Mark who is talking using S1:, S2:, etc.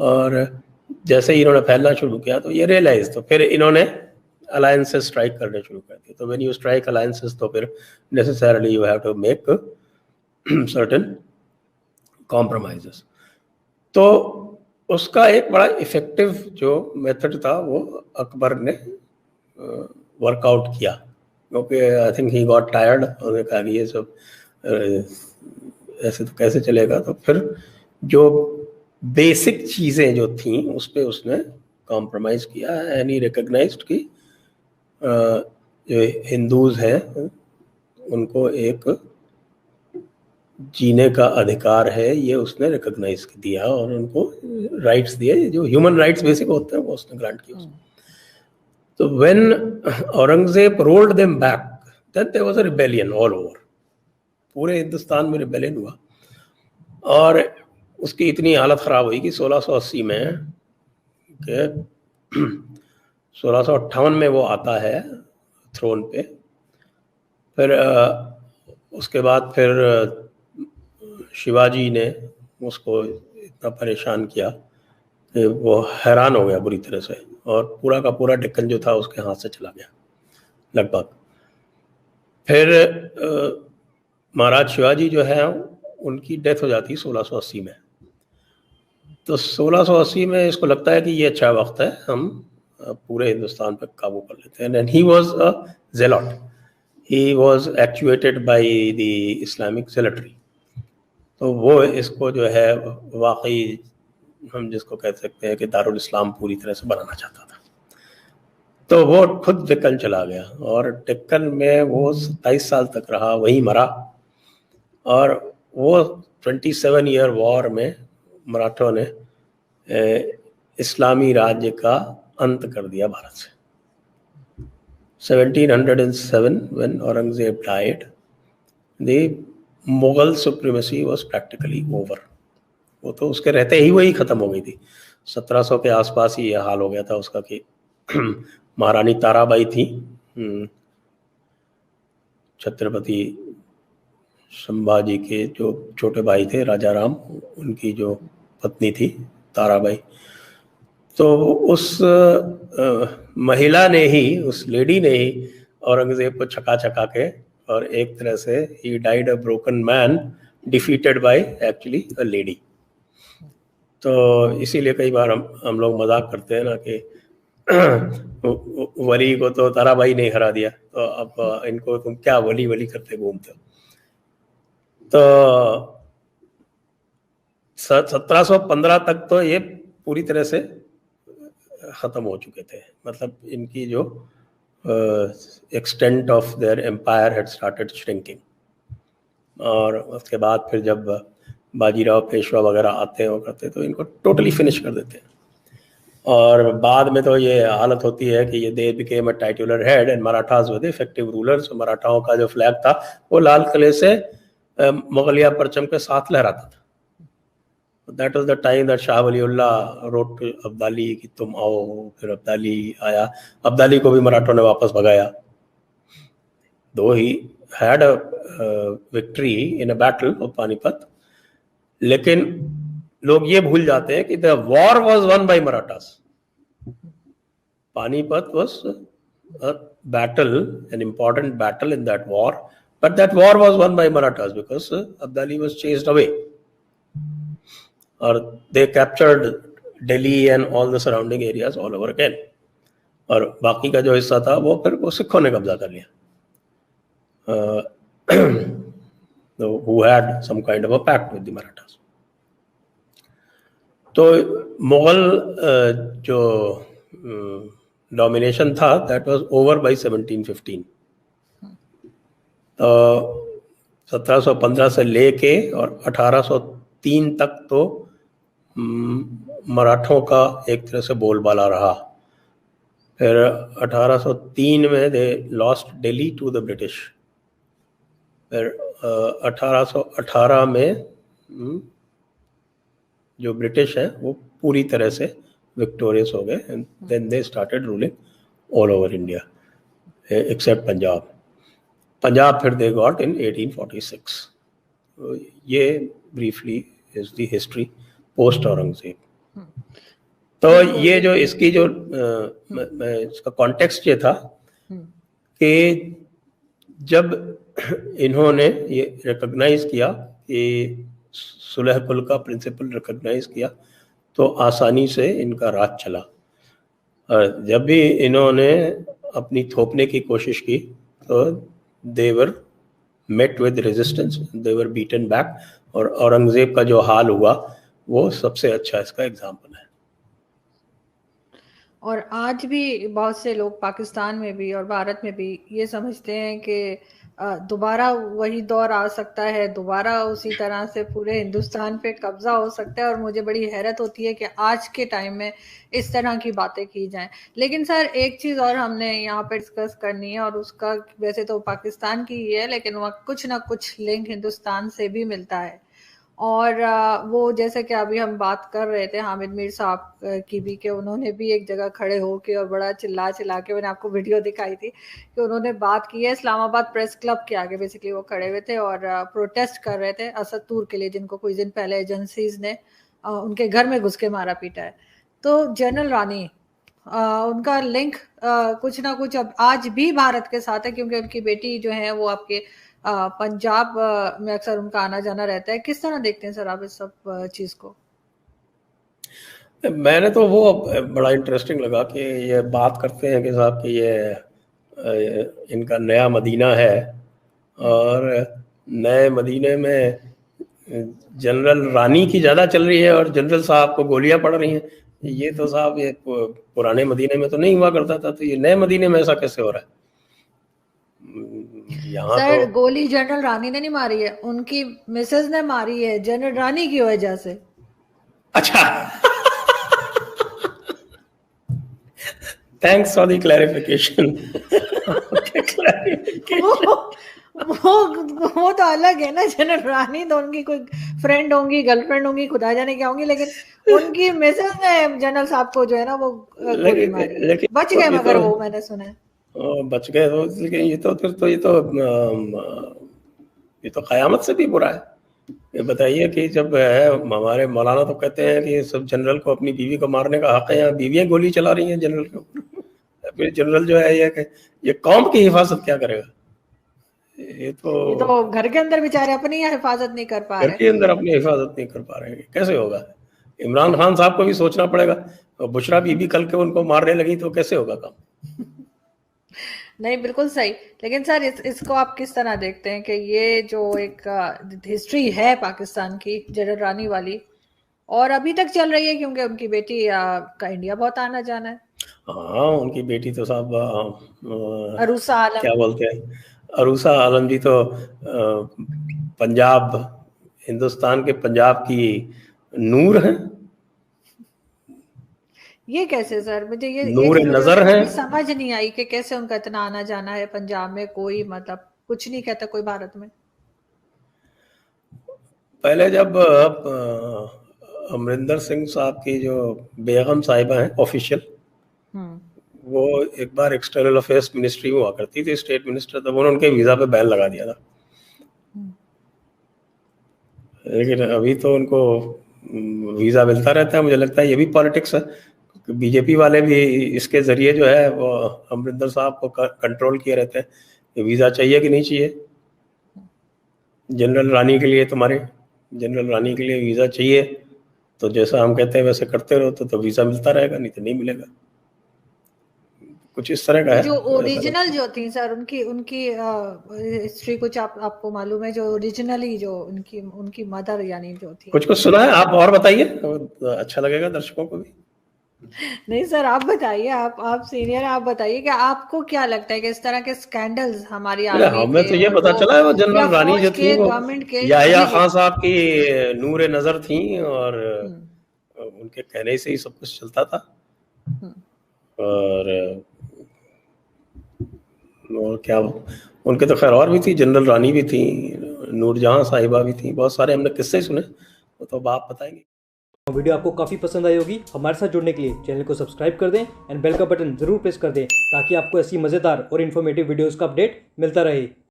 S1: और जैसे ही इन्होंने फैलना शुरू किया तो ये रियलाइज, तो फिर इन्होंने अलायंसेस स्ट्राइक करने शुरू कर दिए। तो व्हेन यू स्ट्राइक अलायंसेस तो फिर necessarily you have to make certain compromises. तो उसका एक बड़ा इफेक्टिव जो मेथड था वो अकबर ने वर्कआउट किया, क्योंकि I think he got tired. उन्होंने कहा कि ये सब ऐसे तो कैसे चलेगा। तो फिर जो बेसिक चीज़ें जो थी उस पर उसने कॉम्प्रोमाइज़ किया एंड ही रिकग्नाइज्ड कि जो हिंदूज हैं उनको एक जीने का अधिकार है, ये उसने रिकग्नाइज दिया और उनको राइट्स दिए, जो ह्यूमन राइट्स बेसिक होते हैं वो उसने ग्रांट किया। तो when Aurangzeb rolled them back, then there was a rebellion all over, पूरे हिंदुस्तान में रिबेलियन हुआ और उसकी इतनी हालत ख़राब हुई कि 1680 में 1658 में वो आता है थ्रोन पे। फिर उसके बाद फिर शिवाजी ने उसको इतना परेशान किया कि वो हैरान हो गया बुरी तरह से और पूरा का पूरा डेक्कन जो था उसके हाथ से चला गया लगभग। फिर महाराज शिवाजी जो है उनकी डेथ हो जाती 1680 में। तो 1680 में इसको लगता है कि ये अच्छा वक्त है, हम पूरे हिंदुस्तान पर काबू कर लेते हैं। And he was a zealot, he was actuated by the Islamic zealotry। तो वो इसको जो है वाकई हम जिसको कह सकते हैं कि दारुल इस्लाम पूरी तरह से बनाना चाहता था। तो वो खुद डेक्कन चला गया और डेक्कन में वो 27 साल तक रहा, वहीं मरा। और वो 27 ईयर वॉर में मराठों ने इस्लामी राज्य का अंत कर दिया भारत से। 1707 when Aurangzeb died, the Mughal supremacy was practically over। वो तो उसके रहते ही वही खत्म हो गई थी। 1700 के आसपास ही ये हाल हो गया था उसका कि महारानी ताराबाई थी, छत्रपति संभाजी के जो छोटे भाई थे राजा राम, उनकी जो पत्नी थी ताराबाई। तो उस महिला ने ही, उस लेडी ने ही औरंगजेब को छका छका के, और एक तरह से he died a broken man defeated by actually a lady. तो इसीलिए कई बार हम लोग मजाक करते हैं ना कि वली को तो ताराबाई ने हरा दिया, तो अब इनको तुम क्या वली वली करते घूमते हो। तो 1715 तक तो ये पूरी तरह से ख़त्म हो चुके थे। मतलब इनकी जो extent of their empire had started shrinking. और उसके बाद फिर जब बाजीराव पेशवा वगैरह आते हैं और करते हैं तो इनको टोटली फिनिश कर देते हैं। और बाद में तो ये हालत होती है कि ये they became a titular head and Marathas were the effective rulers. मराठाओं का जो फ्लैग था वो लाल किले से मुगलिया परचम के साथ लहराता था। That was the time that Shah Waliullah wrote to Abdali कि तुम आओ। फिर अब्दाली आया, अब्दाली को भी मराठों ने वापस भगाया। Though he had a victory in a battle of Panipat, लेकिन लोग ये भूल जाते हैं कि the war was won by Marathas। Panipat was a battle, an important battle in that war, but that war was won by Marathas because Abdali was chased away। और they captured Delhi and all the surrounding areas all over again। और बाकी का जो हिस्सा था वो फिर वो सिखों ने कब्जा कर लिया, who had some kind of a pact with the Marathas। तो मुगल जो डोमिनेशन था that was over by 1715। तो 1715 से लेके और 1803 तक तो मराठों का एक तरह से बोलबाला रहा। फिर 1803 में they lost Delhi to the British. फिर 1818 में जो ब्रिटिश है वो पूरी तरह से विक्टोरियस हो गए and then they started ruling all over India except Punjab. Punjab फिर दे गॉट इन 1846। ये briefly is the history post Aurangzeb. तो ये जो इसकी जो इसका कॉन्टेक्स्ट ये था कि जब इन्होंने ये रिकॉग्नाइज किया कि सुलह कुल का प्रिंसिपल रिकॉग्नाइज किया, तो आसानी से इनका राज चला। और जब भी इन्होंने अपनी थोपने की कोशिश की तो they were met with resistance, they were beaten back. और औरंगजेब का जो हाल हुआ वो सबसे अच्छा इसका एग्जाम्पल है।
S2: और आज भी बहुत से लोग पाकिस्तान में भी और भारत में भी ये समझते हैं कि दोबारा वही दौर आ सकता है, दोबारा उसी तरह से पूरे हिंदुस्तान पे कब्जा हो सकता है। और मुझे बड़ी हैरत होती है कि आज के टाइम में इस तरह की बातें की जाएं। लेकिन सर एक चीज और हमने यहाँ पे डिस्कस करनी है, और उसका वैसे तो पाकिस्तान की ही है, लेकिन वहाँ कुछ ना कुछ लिंक हिंदुस्तान से भी मिलता है। और वो जैसे कि अभी हम बात कर रहे थे हामिद मीर साहब की भी, कि उन्होंने भी एक जगह खड़े होके और बड़ा चिल्ला चिल्ला के, मैंने आपको वीडियो दिखाई थी कि उन्होंने बात की है इस्लामाबाद प्रेस क्लब के आगे। बेसिकली वो खड़े हुए थे और प्रोटेस्ट कर रहे थे असद तूर के लिए, जिनको कुछ दिन पहले एजेंसीज ने उनके घर में घुस के मारा पीटा है। तो जनरल रानी उनका लिंक कुछ ना कुछ अब आज भी भारत के साथ है, क्योंकि उनकी बेटी जो है वो आपके पंजाब में अक्सर उनका आना जाना रहता है। किस तरह देखते हैं सर आप इस सब चीज को?
S1: मैंने तो वो बड़ा इंटरेस्टिंग लगा कि ये बात करते हैं कि साहब कि ये इनका नया मदीना है, और नए मदीने में जनरल रानी की ज़्यादा चल रही है और जनरल साहब को गोलियां पड़ रही हैं। ये तो साहब ये पुराने मदीने में तो नहीं हुआ करता था, तो ये नए मदीने में ऐसा कैसे हो रहा है? यहाँ
S2: सर
S1: तो
S2: गोली जनरल रानी ने नहीं मारी है, उनकी मिसेज ने मारी है जनरल रानी की वजह से।
S1: अच्छा। Thanks for the clarification.
S2: वो तो अलग है ना, जनरल रानी तो उनकी कोई फ्रेंड होंगी, गर्लफ्रेंड होंगी, खुदा जाने क्या होंगी, लेकिन उनकी मिसेज ने जनरल साहब को जो है ना वो गोली मारी है। बच गए मगर वो, मैंने सुना है
S1: बच गए तो, लेकिन ये तो फिर तो ये तो कयामत से भी बुरा है। ये बताइए कि जब है, हमारे मौलाना तो कहते हैं कि सब जनरल को अपनी बीवी को मारने का हक है, यहाँ बीवियां गोली चला रही हैं जनरल के ऊपर। फिर जनरल जो है ये कौम की हिफाजत क्या करेगा? ये तो
S2: घर के अंदर बेचारे अपनी हिफाजत नहीं कर पा
S1: घर
S2: रहे,
S1: के अंदर अपनी हिफाजत नहीं कर पा रहे हैं, कैसे होगा? इमरान खान साहब को भी सोचना पड़ेगा। तो बुशरा बीबी कल के उनको मारने लगी तो कैसे होगा काम?
S2: नहीं बिल्कुल सही। लेकिन सर इसको आप किस तरह देखते हैं कि ये जो एक हिस्ट्री है पाकिस्तान की जनरल रानी वाली, और अभी तक चल रही है, क्योंकि उनकी बेटी का इंडिया बहुत आना जाना है।
S1: हाँ, उनकी बेटी तो साहब
S2: अरूसा आलम,
S1: क्या बोलते हैं, अरूसा आलम जी तो पंजाब, हिंदुस्तान के पंजाब की नूर है।
S2: ये कैसे सर? मुझे ये
S1: नूर
S2: चीज
S1: नजर है।
S2: समझ नहीं आई कि कैसे उनका इतना आना जाना है पंजाब में। कोई मतलब कुछ नहीं कहता कोई भारत में।
S1: पहले जब अमरिंदर सिंह साहब की जो बेगम साहिबा हैं ऑफिशियल, वो एक बार एक्सटर्नल अफेयर्स मिनिस्ट्री में हुआ करती थी, स्टेट मिनिस्टर, तब उन्होंने उनके वीजा पे बैन लगा दिया था। लेकिन अभी तो उनको वीजा मिलता रहता है। मुझे लगता है ये भी पॉलिटिक्स है, बीजेपी वाले भी इसके जरिए जो है वो अमरिंदर साहब को कंट्रोल किए रहते हैं कि वीजा चाहिए कि नहीं चाहिए। जनरल रानी के लिए जनरल रानी के लिए वीजा चाहिए, तो जैसा हम कहते हैं वैसे करते रहो तो वीजा मिलता रहेगा, नहीं तो नहीं मिलेगा। कुछ इस तरह का है।
S2: जो ओरिजिनल जो थी सर उनकी हिस्ट्री कुछ आपको मालूम है? जो ओरिजिनली जो उनकी मदर यानी जो थी,
S1: कुछ सुना है आप और बताइए, अच्छा लगेगा दर्शकों को भी।
S2: नहीं सर आप बताइए, आप सीनियर, आप बताइए कि आपको क्या लगता है कि इस तरह के स्कैंडल्स हमारी आर्मी
S1: हमें
S2: के
S1: तो ये
S2: और
S1: पता चला है वो जनरल रानी जो थी वो
S2: गवर्नमेंट के
S1: याहिया खान साहब की नूर नजर थी, और उनके कहने से ही सब कुछ चलता था। और क्या उनके तो खैर और भी थी, जनरल रानी भी थी, नूरजहां साहिबा भी थी, बहुत सारे हमने किस्से सुने, वो तो आप बताएंगे।
S3: वीडियो आपको काफ़ी पसंद आई होगी। हमारे साथ जुड़ने के लिए चैनल को सब्सक्राइब कर दें एंड बेल का बटन ज़रूर प्रेस कर दें, ताकि आपको ऐसी मज़ेदार और इन्फॉर्मेटिव वीडियोज़ का अपडेट मिलता रहे।